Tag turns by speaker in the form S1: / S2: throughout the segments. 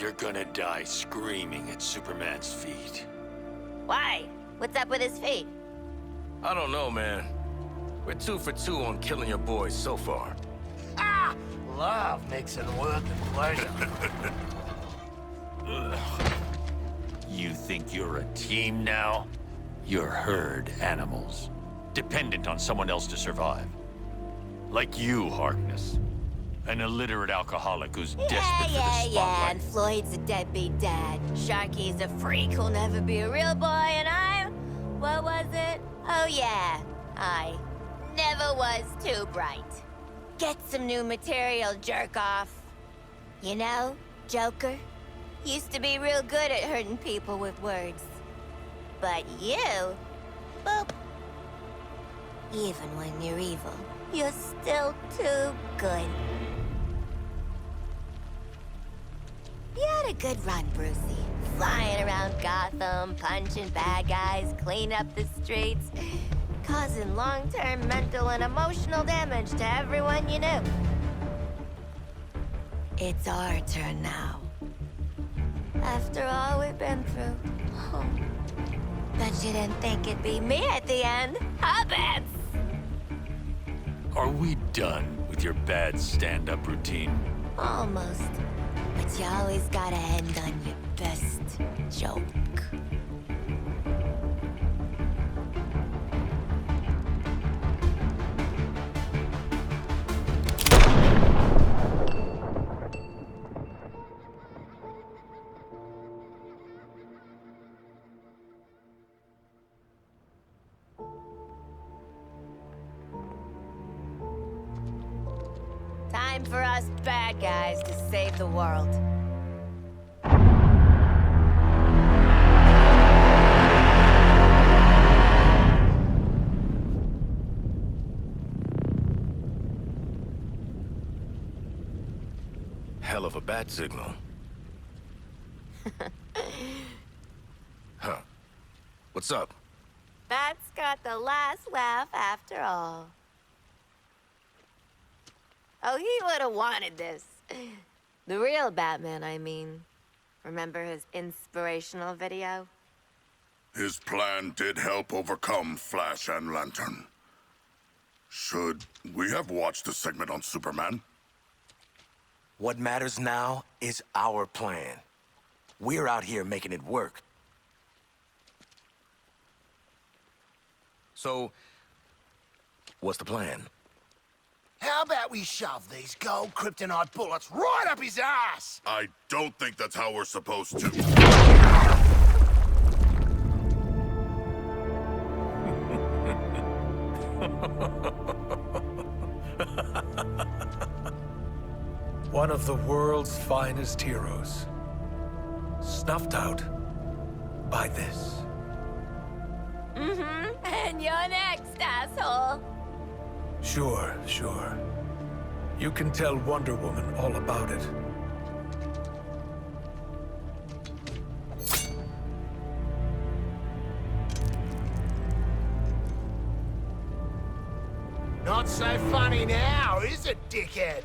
S1: You're gonna die screaming at Superman's feet.
S2: Why? What's up with his feet?
S3: I don't know, man. We're 2 for 2 on killing your boys so far.
S4: Ah! Love mixing work and pleasure.
S1: You think you're a team now? You're herd animals, dependent on someone else to survive. Like you, Harkness. An illiterate alcoholic who's desperate for the spotlight.
S2: And Floyd's a deadbeat dad. Sharky's a freak who'll never be a real boy, and I'm... What was it? Oh yeah, I never was too bright. Get some new material, jerk off. You know, Joker used to be real good at hurting people with words. But you, boop. Even when you're evil, you're still too good. You had a good run, Brucey. Flying around Gotham, punching bad guys, cleaning up the streets, causing long-term mental and emotional damage to everyone you knew. It's our turn now. After all we've been through. Oh. Bet you didn't think it'd be me at the end, huh, Bats?
S1: Are we done with your bad stand-up routine?
S2: Almost. But you always gotta end on your best joke. Time for us bad guys to save the world.
S3: Hell of a bat signal. Huh. What's up?
S2: Bat's got the last laugh after all. Oh, he would have wanted this. The real Batman, I mean. Remember his inspirational video?
S5: His plan did help overcome Flash and Lantern. Should we have watched the segment on Superman?
S6: What matters now is our plan. We're out here making it work.
S3: So, what's the plan?
S4: How about we shove these gold kryptonite bullets right up his ass?
S5: I don't think that's how we're supposed to.
S7: One of the world's finest heroes. Snuffed out by this.
S2: Mm-hmm. And you're next, asshole.
S7: Sure, sure. You can tell Wonder Woman all about it.
S4: Not so funny now, is it, dickhead?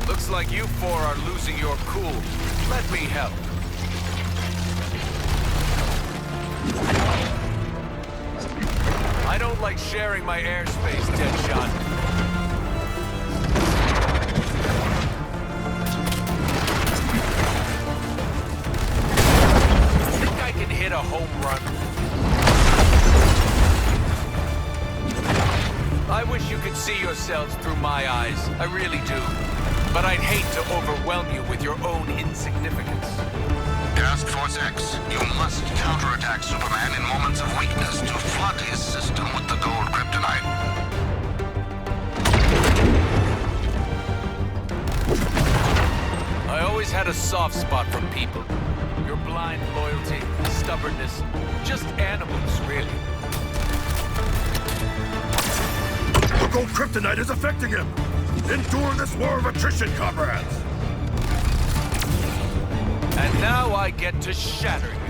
S3: Looks like you four are losing your cool. Let me help. I don't like sharing my airspace, Deadshot. Think I can hit a home run? I wish you could see yourselves through my eyes. I really do. But I'd hate to overwhelm you with your own insignificance.
S5: Task Force X, you must counterattack Superman in moments of weakness to flood his system with the gold kryptonite.
S3: I always had a soft spot for people. Your blind loyalty, stubbornness, just animals, really.
S5: The gold kryptonite is affecting him! Endure this war of attrition, comrades!
S3: And now I get to shatter you.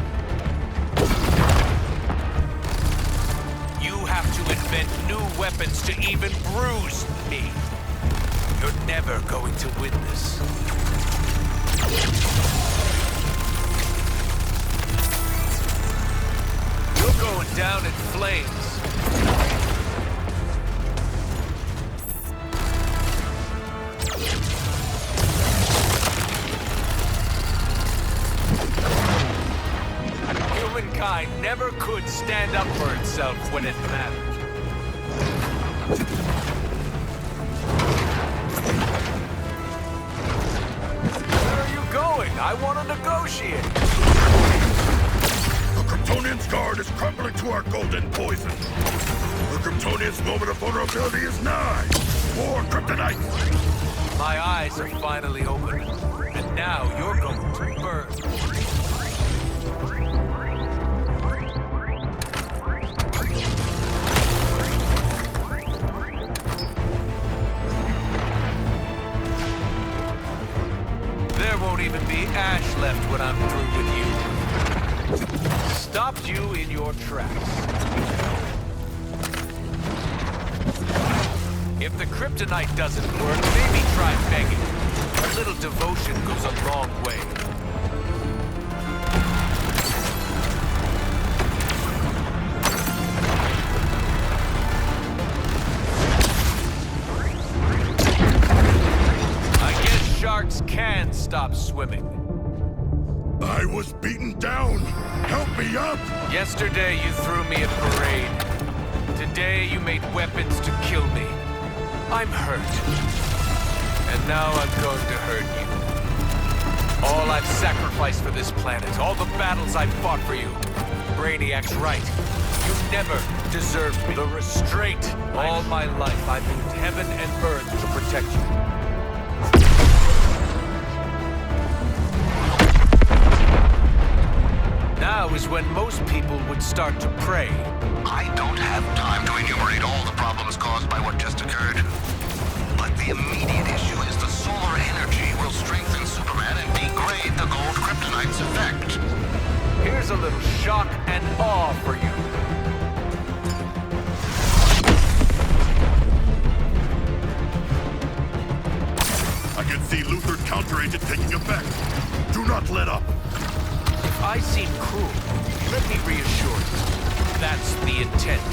S3: You have to invent new weapons to even bruise me. You're never going to win this. You're going down in flames. Humankind never could stand up for itself when it mattered. Where are you going? I want to negotiate.
S5: The Kryptonian's guard is crumbling to our golden poison. The Kryptonian's moment of vulnerability is nigh. More kryptonite!
S3: My eyes are finally open, and now you're going to burn. There won't even be ash left when I'm through with you. Stopped you in your tracks. If the kryptonite doesn't work, maybe try begging. A little devotion goes a long way. I guess sharks can stop swimming.
S5: I was beaten down! Help me up!
S3: Yesterday you threw me a parade. Today you made weapons to kill me. I'm hurt. And now I'm going to hurt you. All I've sacrificed for this planet, all the battles I've fought for you. Brainiac's right. You never deserved me. The restraint. All my life I've moved heaven and earth to protect you. Now is when most people would start to pray.
S8: I don't have time to enumerate all the problems caused by what just occurred. But the immediate issue is the solar energy will strengthen Superman and degrade the gold kryptonite's effect.
S3: Here's a little shock and awe for you.
S5: I can see Luthor's counter-agent taking effect. Do not let up.
S3: If I seem cruel, let me reassure you. That's the intent.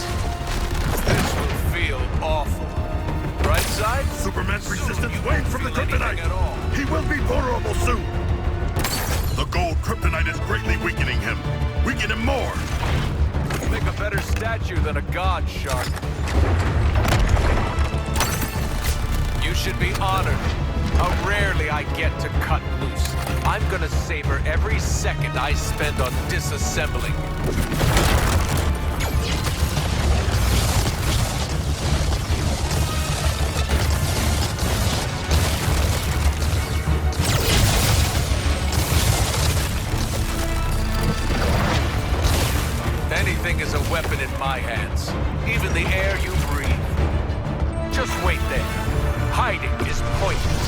S3: This will feel awful. Right side?
S5: Superman's
S3: Soon
S5: resistance
S3: you
S5: wanes
S3: won't
S5: from the
S3: feel anything
S5: kryptonite.
S3: at all.
S5: He will be vulnerable soon. The gold kryptonite is greatly weakening him. Weaken him more.
S3: Make a better statue than a god, Shark. You should be honored. How rarely I get to cut loose. I'm gonna savor every second I spend on disassembling you. Anything is a weapon in my hands. Even the air you breathe. Just wait there. Hiding is pointless.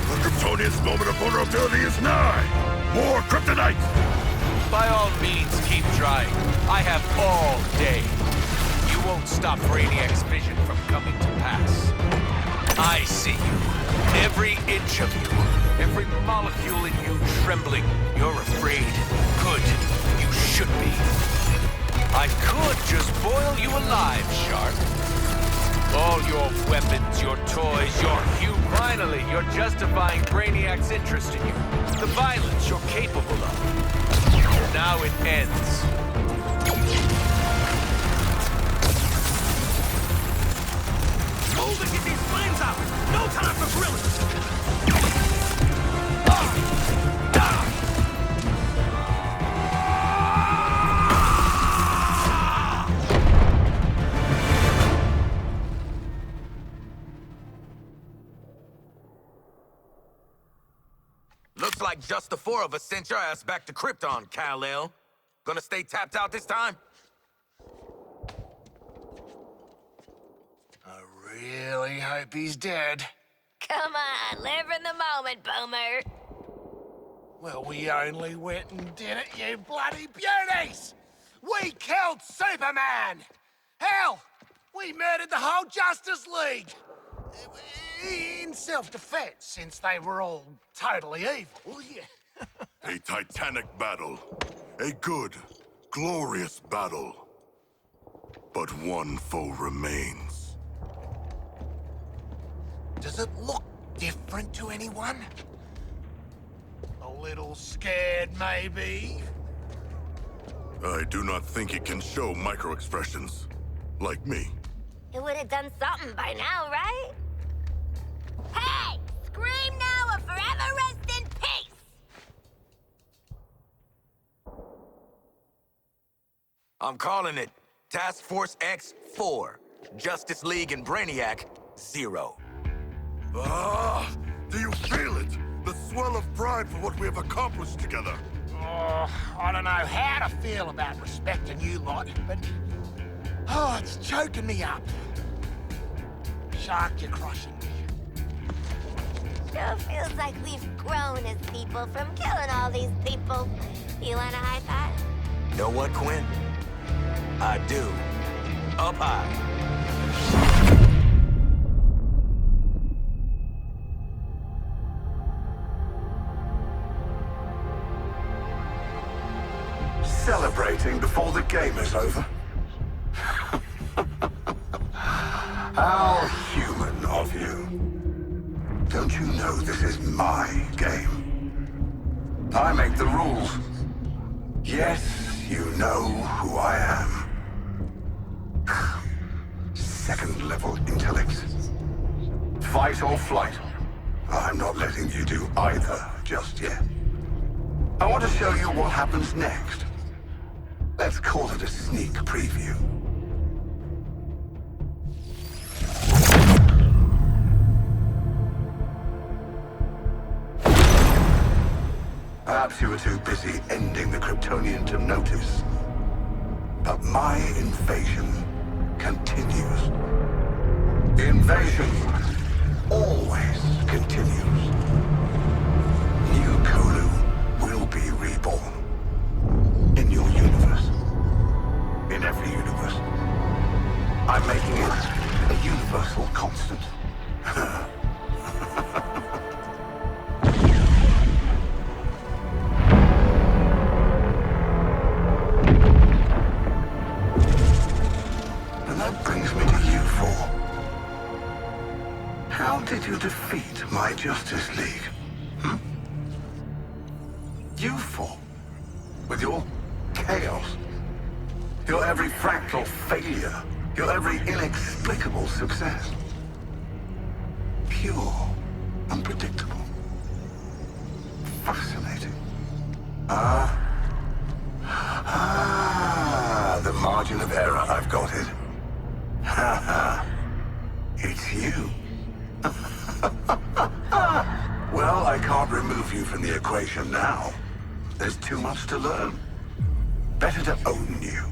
S5: The Kryptonian's moment of vulnerability is nigh. More kryptonite.
S3: By all means, keep trying. I have all day. You won't stop Brainiac's vision from coming to pass. I see you. Every inch of you. Every molecule in you trembling. You're afraid. Good. You should be. I could just boil you alive, Shark. All your weapons, your toys, your hue. Finally, you're justifying Brainiac's interest in you. The violence you're capable of. Now it ends.
S4: Move and get these flames out! No time for grilling!
S6: Looks like just the four of us sent your ass back to Krypton, Kal-El. Gonna stay tapped out this time?
S4: I really hope he's dead.
S2: Come on, live in the moment, Boomer.
S4: Well, we only went and did it, you bloody beauties! We killed Superman! Hell, we murdered the whole Justice League! In self-defense, since they were all totally evil, yeah.
S5: A titanic battle. A good, glorious battle. But one foe remains.
S4: Does it look different to anyone? A little scared, maybe?
S5: I do not think it can show micro-expressions. Like me.
S2: It would have done something by now, right? Hey! Scream now or forever rest in peace!
S6: I'm calling it Task Force X-4. Justice League and Brainiac, 0.
S5: Ah! Do you feel it? The swell of pride for what we have accomplished together.
S4: Oh, I don't know how to feel about respecting you lot, but... Oh, it's choking me up. Shark, you're crushing me.
S2: Sure feels like we've grown as people from killing all these people. You want a high five?
S6: Know what, Quinn? I do. Up high.
S9: Celebrating before the game is over. How human of you. Don't you know this is my game? I make the rules. Yes, you know who I am. Second-level intellect. Fight or flight. I'm not letting you do either just yet. I want to show you what happens next. Let's call it a sneak preview. Perhaps you were too busy ending the Kryptonian to notice. But my invasion continues. The invasion always continues. New Kolu will be reborn. In your universe. In every universe. I'm making it a universal constant. And that brings me to you four. How did you defeat my Justice League? You four. With your chaos. Your every fractal failure. Your every inexplicable success. Pure. Unpredictable. Fascinating. The margin of error, I've got it. It's you. Well, I can't remove you from the equation now. There's too much to learn. Better to own you.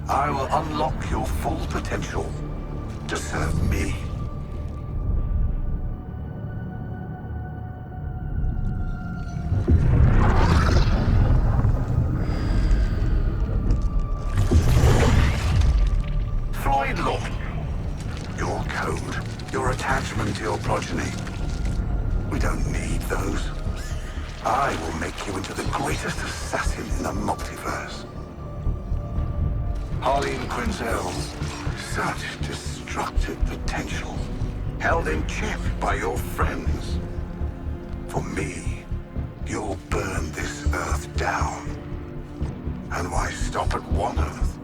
S9: I will unlock your full potential to serve me. Floyd Lord. Your code, your attachment to your progeny. We don't need those. I will make you into the greatest assassin in the multiverse. Harleen Quinzel, such destructive potential, held in check by your friends. For me, you'll burn this Earth down. And why stop at one Earth?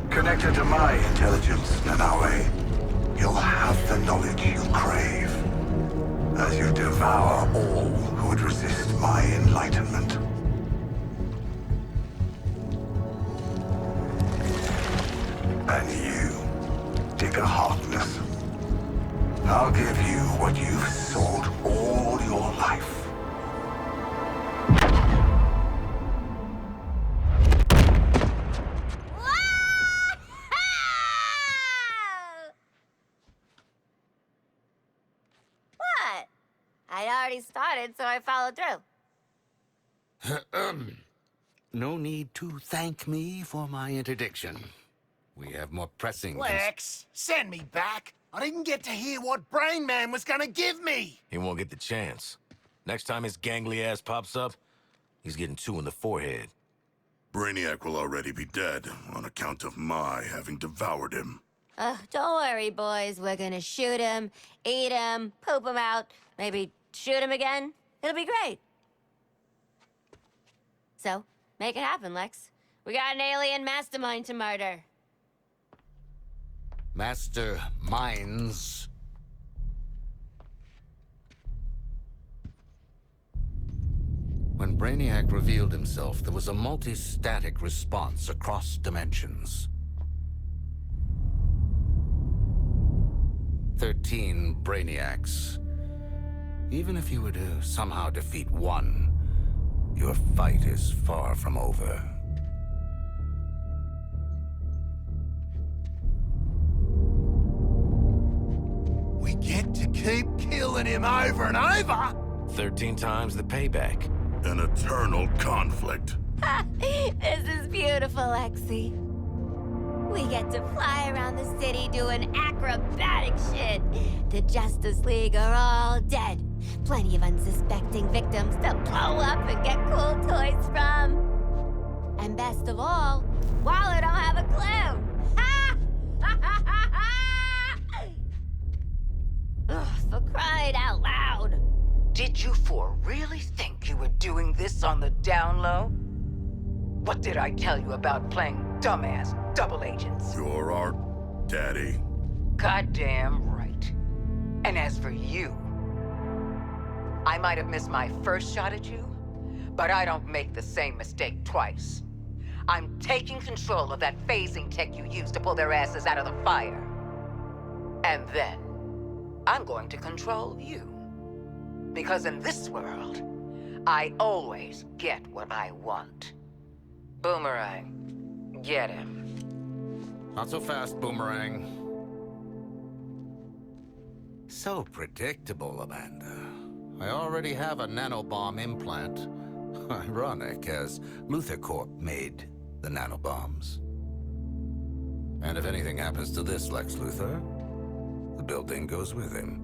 S9: Connected to my intelligence, Nanaue, you'll have the knowledge you crave. As you devour all who would resist my enlightenment. And you, Digger Harkness, I'll give you what you've sought all your life.
S2: already started, so I followed through.
S10: No need to thank me for my interdiction. We have more pressing...
S4: Lex, send me back. I didn't get to hear what Brain Man was gonna give me.
S6: He won't get the chance. Next time his gangly ass pops up, he's getting 2 in the forehead.
S5: Brainiac will already be dead on account of my having devoured him.
S2: Don't worry, boys. We're gonna shoot him, eat him, poop him out, maybe shoot him again. It'll be great. So, make it happen, Lex. We got an alien mastermind to murder.
S10: Master minds. When Brainiac revealed himself, there was a multi-static response across dimensions. 13 Brainiacs. Even if you were to somehow defeat one, your fight is far from over.
S4: We get to keep killing him over and over.
S6: 13 times the payback.
S5: An eternal conflict.
S2: This is beautiful, Lexi. We get to fly around the city doing acrobatic shit. The Justice League are all dead. Plenty of unsuspecting victims to blow up and get cool toys from. And best of all, Waller don't have a clue. Ugh, for crying out loud.
S11: Did you four really think you were doing this on the down low? What did I tell you about playing dumbass double agents?
S5: You're our daddy.
S11: Goddamn right. And as for you, I might have missed my first shot at you, but I don't make the same mistake twice. I'm taking control of that phasing tech you used to pull their asses out of the fire. And then, I'm going to control you. Because in this world, I always get what I want. Boomerang, get him.
S10: Not so fast, Boomerang. So predictable, Amanda. I already have a nanobomb implant. Ironic, as Luthor Corp made the nanobombs. And if anything happens to this Lex Luthor, the building goes with him.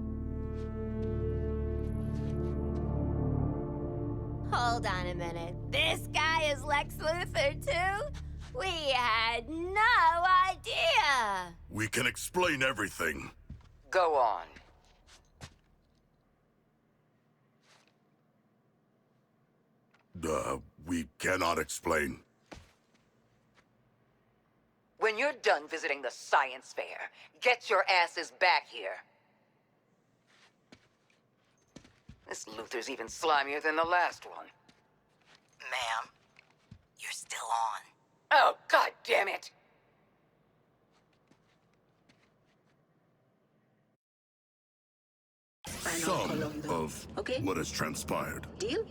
S2: Hold on a minute. This guy is Lex Luthor, too? We had no idea.
S5: We can explain everything.
S11: Go on.
S5: We cannot explain.
S11: When you're done visiting the science fair, get your asses back here. This Luthor's even slimier than the last one.
S12: Ma'am, you're still on.
S11: Oh, god damn it!
S5: Some of what has transpired.
S12: Deal?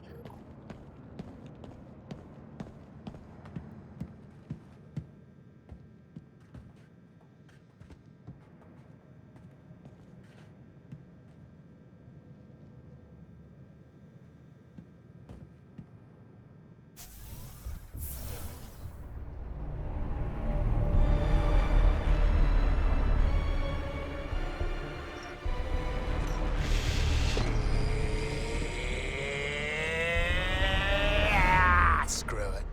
S4: Screw it.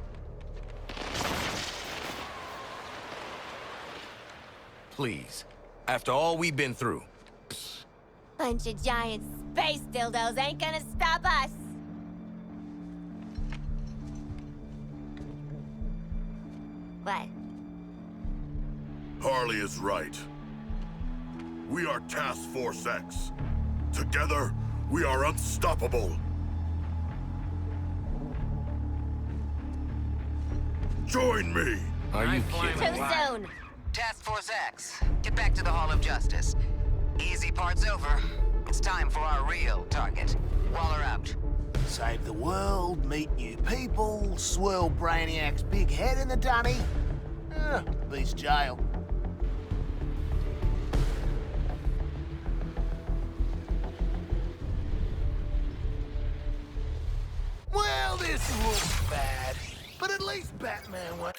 S6: Please. After all we've been through.
S2: Bunch of giant space dildos ain't gonna stop us. What?
S5: Harley is right. We are Task Force X. Together, we are unstoppable. Join me!
S6: Are you kidding?
S2: Too soon.
S12: Task Force X, get back to the Hall of Justice. Easy part's over. It's time for our real target. Waller out.
S4: Save the world, meet new people, swirl Brainiac's big head in the dunny. Beats jail. Looks bad, but at least Batman went.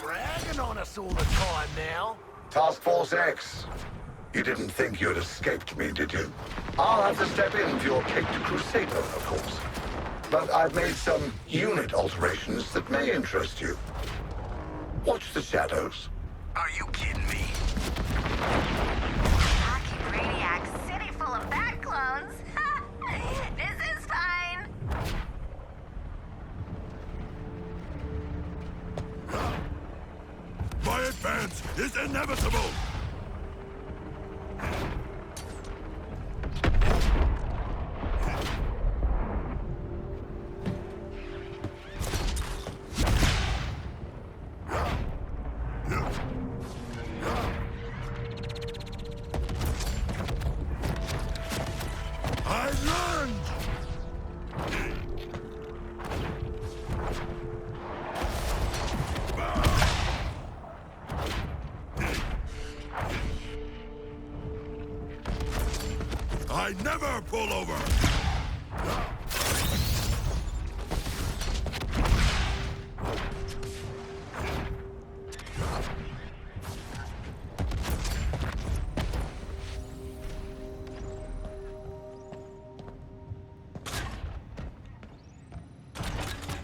S4: Ragging on us all the time now.
S9: Task Force X. You didn't think you'd escaped me, did you? I'll have to step in for your Caped Crusader, of course. But I've made some unit alterations that may interest you. Watch the shadows.
S6: Are you kidding me?
S2: Hockey Brainiac City full of bat clones. This is fine.
S5: My advance is inevitable! I lunge! I never pull over!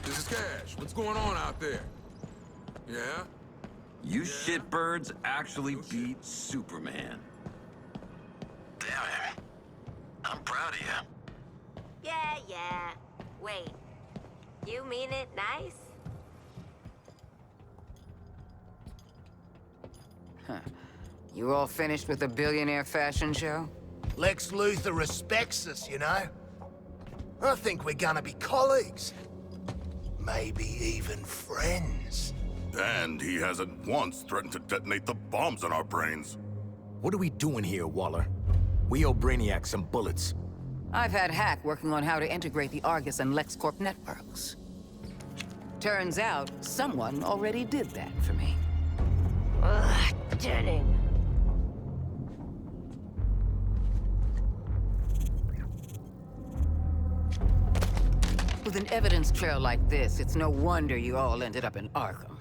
S13: This is Cash. What's going on out there? Yeah?
S14: You shitbirds actually beat Superman.
S8: Damn it. I'm proud of you.
S2: Yeah. Wait. You mean it nice?
S11: You all finished with the billionaire fashion show?
S4: Lex Luthor respects us, you know? I think we're gonna be colleagues. Maybe even friends.
S5: And he hasn't once threatened to detonate the bombs in our brains.
S6: What are we doing here, Waller? We owe Brainiac some bullets.
S11: I've had Hack working on how to integrate the Argus and LexCorp networks. Turns out, someone already did that for me.
S2: Ugh, Denning.
S11: With an evidence trail like this, it's no wonder you all ended up in Arkham.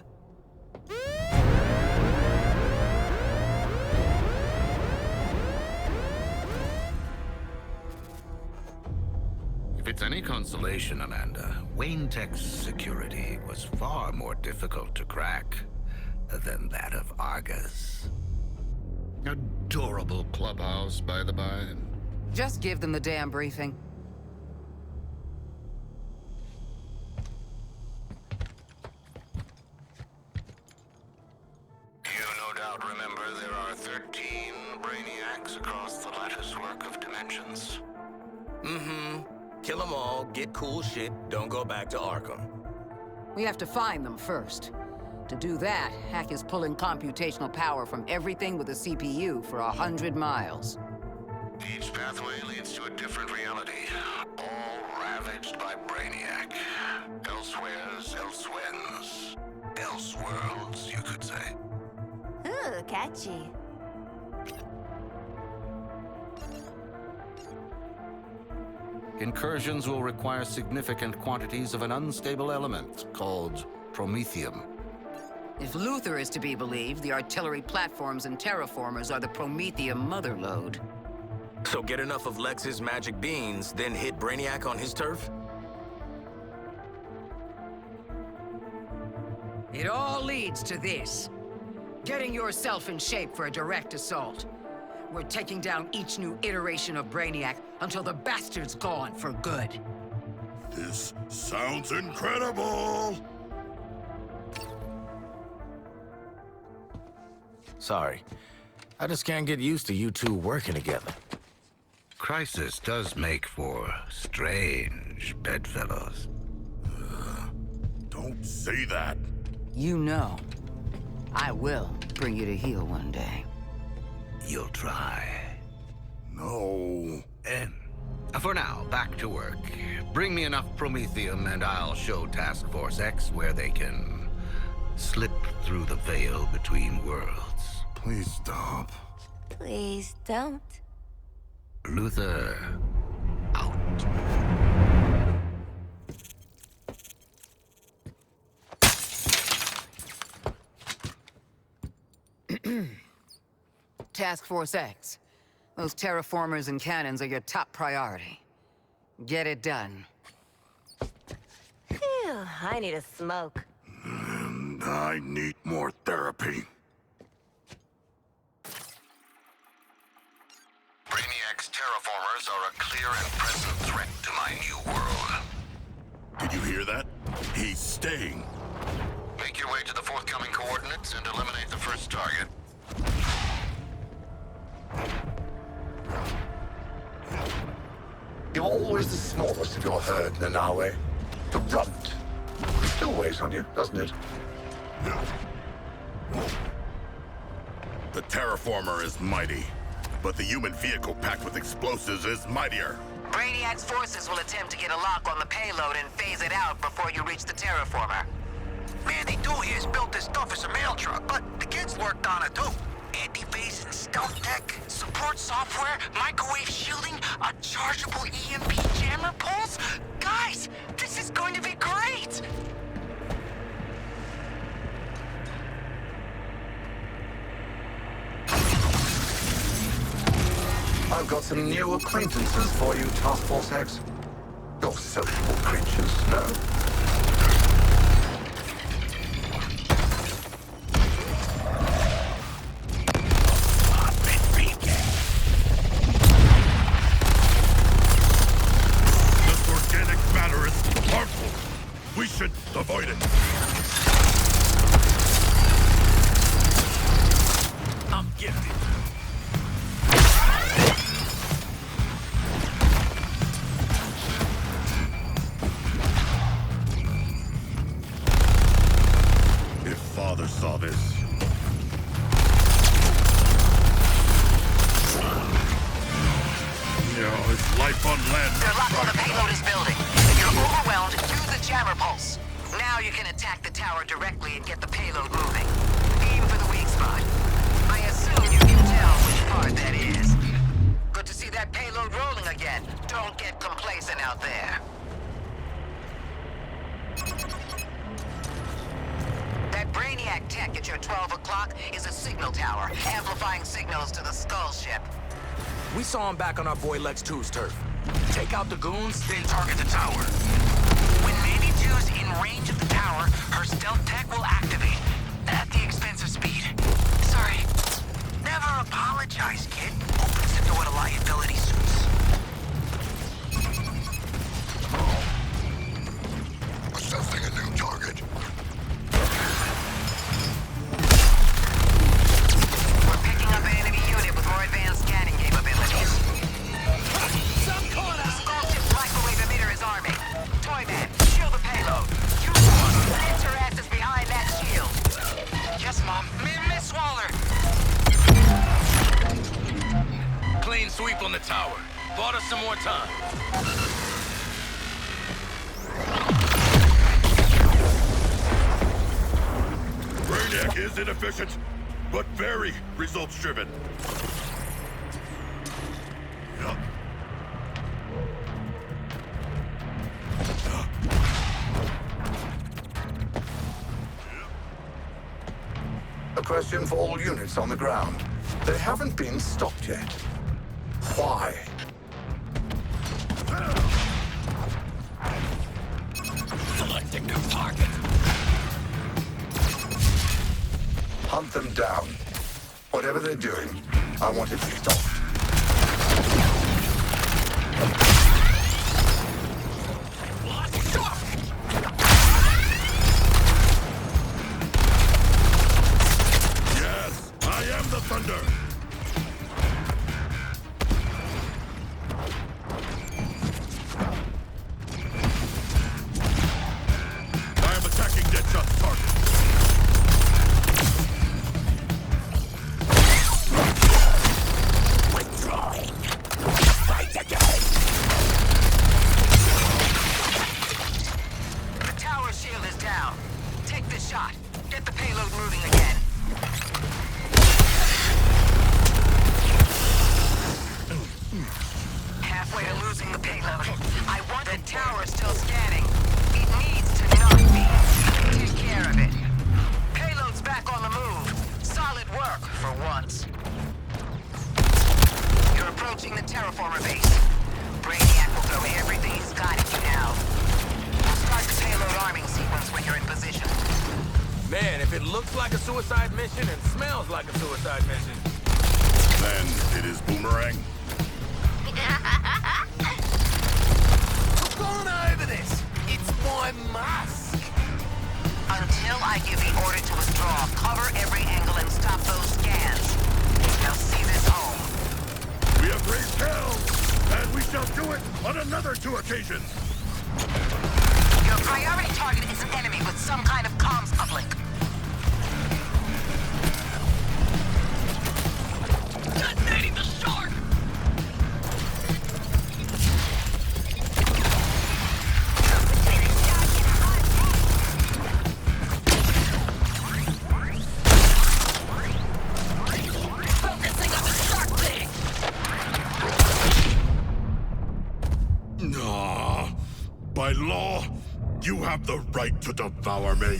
S10: If it's any consolation, Amanda, Wayne Tech's security was far more difficult to crack than that of Argus. Adorable clubhouse, by the by.
S11: Just give them the damn briefing.
S8: You no doubt remember there are 13 Brainiacs across the latticework of dimensions.
S6: Mm-hmm. Kill them all, get cool shit, don't go back to Arkham.
S11: We have to find them first. To do that, Hack is pulling computational power from everything with a CPU for 100 miles.
S8: Each pathway leads to a different reality, all ravaged by Brainiac. Elsewheres, elsewhens. Elseworlds, you could say.
S2: Ooh, catchy.
S10: Incursions will require significant quantities of an unstable element called promethium.
S11: If Luthor is to be believed, the artillery platforms and terraformers are the promethium motherlode.
S6: So get enough of Lex's magic beans, then hit Brainiac on his turf?
S11: It all leads to this. Getting yourself in shape for a direct assault. We're taking down each new iteration of Brainiac until the bastard's gone for good.
S5: This sounds incredible!
S6: Sorry. I just can't get used to you two working together.
S10: Crisis does make for strange bedfellows.
S5: Don't say that.
S11: You know, I will bring you to heel one day.
S10: You'll try.
S5: No.
S10: And For now, back to work. Bring me enough promethium and I'll show Task Force X where they can slip through the veil between worlds.
S5: Please stop.
S2: Please don't.
S10: Luther, out.
S11: Task Force X. Those terraformers and cannons are your top priority. Get it done.
S2: Phew, I need a smoke.
S5: And I need more therapy.
S8: Brainiac's terraformers are a clear and present threat to my new world.
S5: Did you hear that? He's staying.
S8: Make your way to the forthcoming coordinates and eliminate the first target.
S9: You're always the smallest of your herd, Nanawe. The runt. Still weighs on you, doesn't it?
S5: The terraformer is mighty, but the human vehicle packed with explosives is mightier.
S12: Brainiac's forces will attempt to get a lock on the payload and phase it out before you reach the terraformer.
S8: Man, they do here's built this stuff as a mail truck, but the kids worked on it too. Anti-phase and stealth tech, support software, microwave shielding, a chargeable EMP jammer pulse? Guys, this is going to be great!
S9: I've got some new acquaintances for you, Task Force X. You're sociable creatures, no?
S5: This organic matter is harmful. We should avoid it.
S3: I'm gifted.
S5: If Father saw this... It's life on land.
S12: Their lock on the payload is building. If you're overwhelmed, use the jammer pulse. Now you can attack the tower directly and get the payload moving. Aim for the weak spot. I assume you can tell which part that is. Good to see that payload rolling again. Don't get complacent out there. That Brainiac tech at your 12 o'clock is a signal tower, amplifying signals to the Skull ship.
S6: We saw him back on our boy Lex 2's turf. Take out the goons, then target the tower.
S12: When Mandy 2's in range of the tower, her stealth tech will activate. At the expense of speed. Sorry. Never apologize, kid. Opens the door to liability suits.
S5: Assessing a new target.
S12: We're picking up an enemy unit with more advanced scanning capabilities. Skull ship's microwave emitter is arming. Toyman, shield the payload. You plant your asses behind that shield. Yes, Mom. Miss Waller.
S3: Clean sweep on the tower. Bought us some more time.
S5: Brainiac is inefficient, but very results-driven.
S9: A question for all units on the ground. They haven't been stopped yet. Why?
S3: Selecting new target.
S9: Hunt them down. Whatever they're doing, I want it stopped.
S5: Yes, I am the Thunder. I am attacking Deadshot's target. Withdrawing. Fight again.
S12: for once. You're approaching the terraformer base. Brainiac will throw everything he's got at you now. We'll start the payload arming sequence when you're in position.
S13: Man, if it looks like a suicide mission and smells like a suicide mission...
S5: Then it is Boomerang.
S4: We've gone over this. It's my mask.
S12: Until I give the order to withdraw, cover every angle and stop those scans. Now see this home.
S5: We have raised hell, and we shall do it on another 2 occasions.
S12: Your priority target is an enemy with some kind of comms uplink. Detonating the shark! Focusing on the shark thing!
S5: Nah. By law, you have the right to devour me.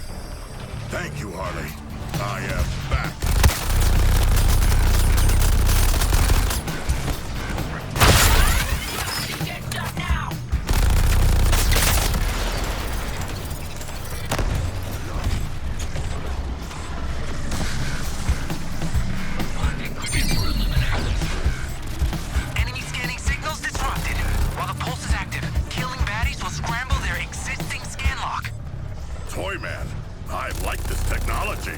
S5: Thank you, Harley. I am back.
S12: Enemy scanning signals disrupted. While the pulse is active, killing baddies will scramble their existing scan lock.
S5: Toyman, I like this technology.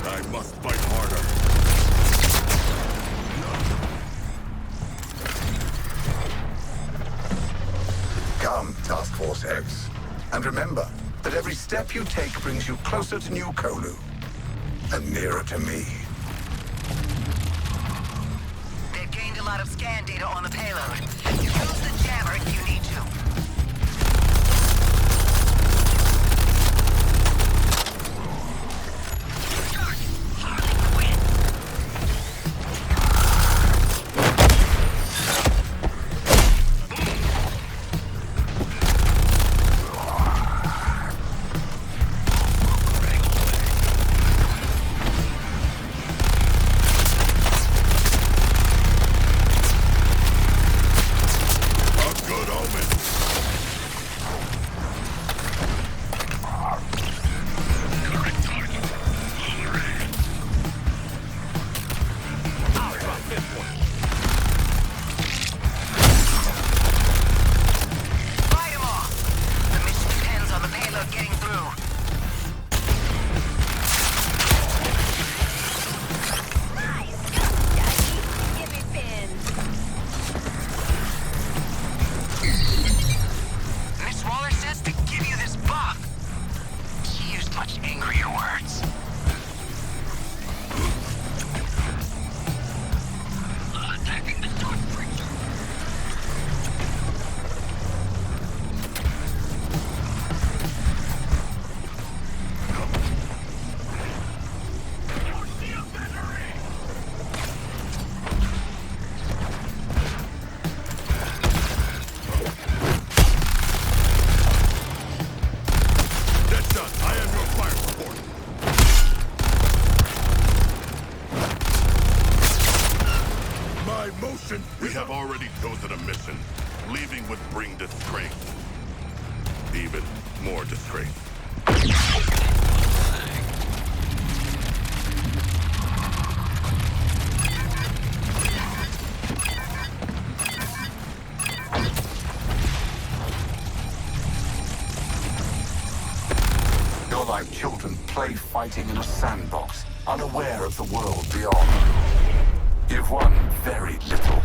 S5: I must fight harder.
S9: Come, Task Force X. And remember that every step you take brings you closer to New Kolu. And nearer to me.
S12: They've gained a lot of scan data on the payload. Use the jammer if you need to.
S5: We have already chosen a mission, leaving would bring disgrace. Even more disgrace.
S9: You're like children play fighting in a sandbox, unaware of the world beyond. You've won very little.